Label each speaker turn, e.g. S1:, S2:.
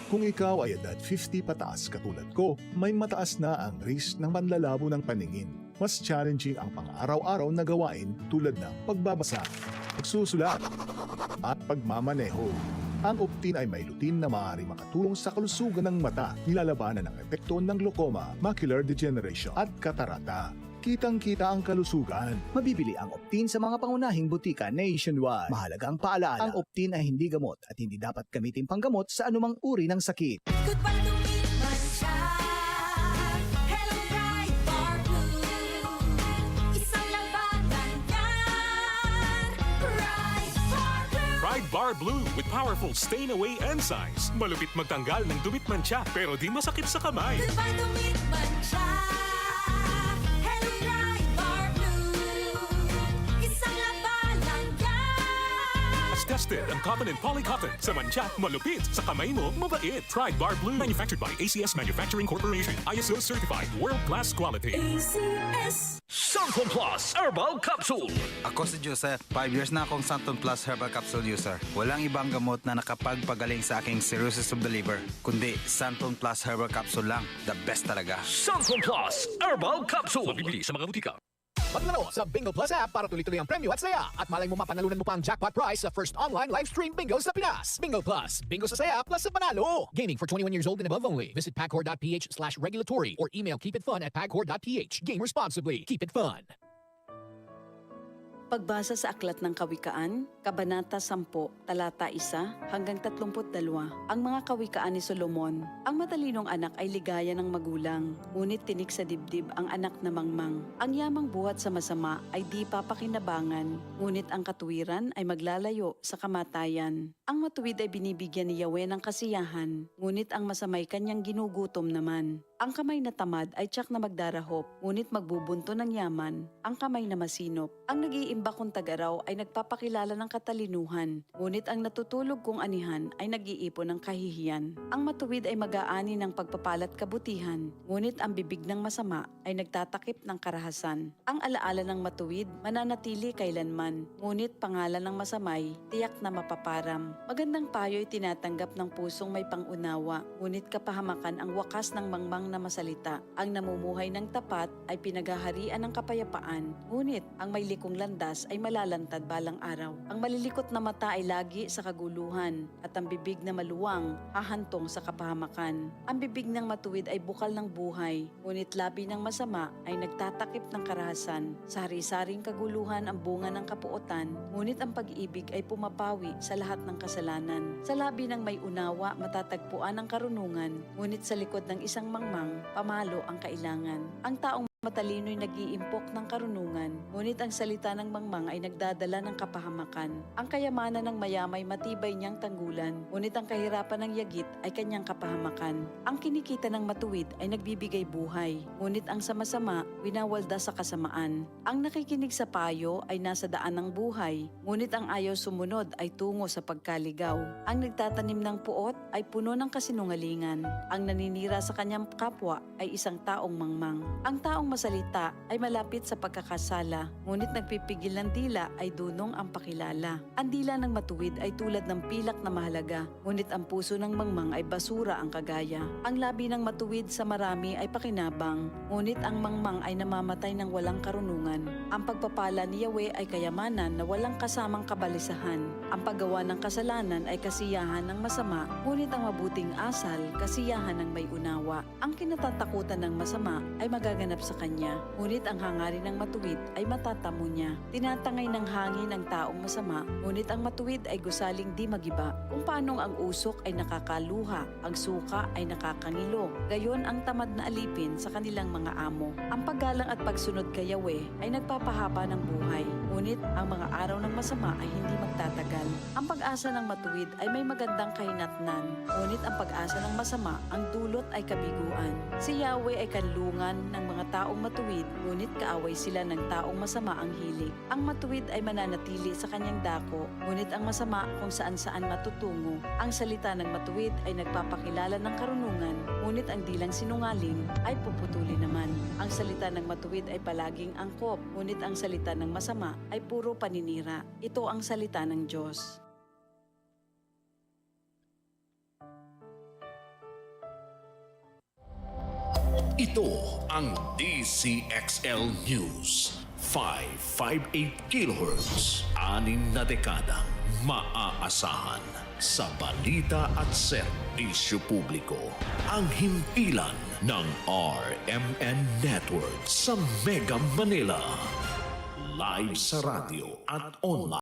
S1: Kung ikaw ay edad 50 pataas katulad ko, may mataas na ang risk ng manlalabo ng paningin. Mas challenging ang pang-araw-araw na gawain tulad ng pagbabasa, pagsusulat, at pagmamaneho. Ang Optin ay may lutin na maaaring makatulong sa kalusugan ng mata, nilalabanan ng epekto ng glaucoma, macular degeneration at katarata. Kitang-kita ang kalusugan.
S2: Mabibili ang Optin sa mga pangunahing butika nationwide. Mahalagang paalaala, ang Optin ay hindi gamot at hindi dapat gamitin panggamot sa anumang uri ng sakit.
S3: Goodbye to me, Mancha. Hello, bright bar blue. Isang labanan yan. Bright bar blue.
S4: Pride Bar Blue with powerful stain-away enzymes. Malupit magtanggal ng dumit mancha pero di masakit sa kamay.
S3: Goodbye to me, Mancha. Hello, bright bar blue. Isang labanan yan.
S4: As tested ang cotton and polycotton. Sa mancha, malupit. Sa kamay mo, mabait. Pride Bar Blue. Manufactured by ACS Manufacturing Corporation. ISO certified. World-class quality.
S3: ACS.
S5: Santon Plus Herbal Capsule.
S6: Ako si Joseph. 5 years na akong Santon Plus Herbal Capsule user. Walang ibang gamot na nakapagpagaling sa aking cirrhosis of the liver, kundi Santon Plus Herbal Capsule lang. The best talaga.
S5: Santon Plus Herbal Capsule.
S4: Mabibili sa mga butika.
S7: Maglaro sa Bingo Plus app para tuloy-tuloy ang premyo at saya. At malay mo mapanalunan mo pa ang jackpot prize sa first online live stream bingo sa Pinas. Bingo Plus. Bingo sa saya plus sa panalo. Gaming for 21 years old and above only. Visit pagcor.ph/regulatory or email keepitfun@pagcor.ph. Game responsibly. Keep it fun.
S8: Pagbasa sa Aklat ng Kawikaan, Kabanata 10, Talata 1 hanggang 32, ang mga kawikaan ni Solomon. Ang matalinong anak ay ligaya ng magulang, ngunit tinik sa dibdib ang anak na mangmang. Ang yamang buhat sa masama ay di papakinabangan, ngunit ang katuwiran ay maglalayo sa kamatayan. Ang matuwid ay binibigyan ni Yahweh ng kasiyahan, ngunit ang masamay kanyang ginugutom naman. Ang kamay na tamad ay tiyak na magdarahop, ngunit magbubunto ng yaman. Ang kamay na masinop, ang nag-iimba kong tagaraw ay nagpapakilala ng katalinuhan, ngunit ang natutulog kong anihan ay nag-iipon ng kahihiyan. Ang matuwid ay mag-aani ng pagpapalat kabutihan, ngunit ang bibig ng masama ay nagtatakip ng karahasan. Ang alaala ng matuwid mananatili kailanman, ngunit pangalan ng masamay tiyak na mapaparam. Magandang payo ay tinatanggap ng pusong may pangunawa, ngunit kapahamakan ang wakas ng mangmang na masalita. Ang namumuhay ng tapat ay pinaghaharian ng kapayapaan, ngunit ang may likong landas ay malalantad balang araw. Ang malilikot na mata ay lagi sa kaguluhan, at ang bibig na maluwang hahantong sa kapahamakan. Ang bibig ng matuwid ay bukal ng buhay, ngunit labi ng masama ay nagtatakip ng karahasan. Sa hari-saring kaguluhan ang bunga ng kapuotan, ngunit ang pag-ibig ay pumapawi sa lahat ng kasalanan. Sa labi ng may unawa matatagpuan ang karunungan, ngunit sa likod ng isang mangmang pamalo ang kailangan. Ang taong matalino'y nag-iimpok ng karunungan, ngunit ang salita ng mangmang ay nagdadala ng kapahamakan. Ang kayamanan ng mayamay matibay niyang tanggulan, ngunit ang kahirapan ng yagit ay kanyang kapahamakan. Ang kinikita ng matuwid ay nagbibigay buhay, ngunit ang sama-sama winawalda sa kasamaan. Ang nakikinig sa payo ay nasa daan ng buhay, ngunit ang ayaw sumunod ay tungo sa pagkaligaw. Ang nagtatanim ng puot ay puno ng kasinungalingan. Ang naninira sa kanyang kapwa ay isang taong mangmang. Ang taong masalita ay malapit sa pagkakasala, ngunit nagpipigil ng dila ay dunong ang pakilala. Ang dila ng matuwid ay tulad ng pilak na mahalaga, ngunit ang puso ng mangmang ay basura ang kagaya. Ang labi ng matuwid sa marami ay pakinabang, ngunit ang mangmang ay namamatay ng walang karunungan. Ang pagpapala ni Yahweh ay kayamanan na walang kasamang kabalisahan. Ang paggawa ng kasalanan ay kasiyahan ng masama, ngunit ang mabuting asal, kasiyahan ng may unawa. Ang kinatatakutan ng masama ay magaganap sa kanya, ngunit ang hangarin ng matuwid ay matatamo niya. Tinatangay ng hangin ang taong masama, ngunit ang matuwid ay gusaling di magiba. Kung paanong ang usok ay nakakaluha, ang suka ay nakakangilo, gayon ang tamad na alipin sa kanilang mga amo. Ang paggalang at pagsunod kay Yahweh ay nagpapahaba ng buhay, ngunit ang mga araw ng masama ay hindi magtatagal. Ang pag-asa ng matuwid ay may magandang kahinatnan, ngunit ang pag-asa ng masama ang dulot ay kabiguan. Si Yahweh ay kanlungan ng mga taong matuwid, ngunit kaaway sila ng taong masama ang hilig. Ang matuwid ay mananatili sa kanyang dako, ngunit ang masama kung saan-saan matutungo. Ang salita ng matuwid ay nagpapakilala ng karunungan, ngunit ang dilang sinungaling ay puputuli naman. Ang salita ng matuwid ay palaging angkop, ngunit ang salita ng masama ay puro paninira. Ito ang salita ng Diyos.
S9: Ito ang DCXL News. 558 kHz. 6 na dekadang maaasahan sa balita at serbisyo publiko. Ang himpilan ng RMN Network sa Mega Manila. Live sa radyo at online.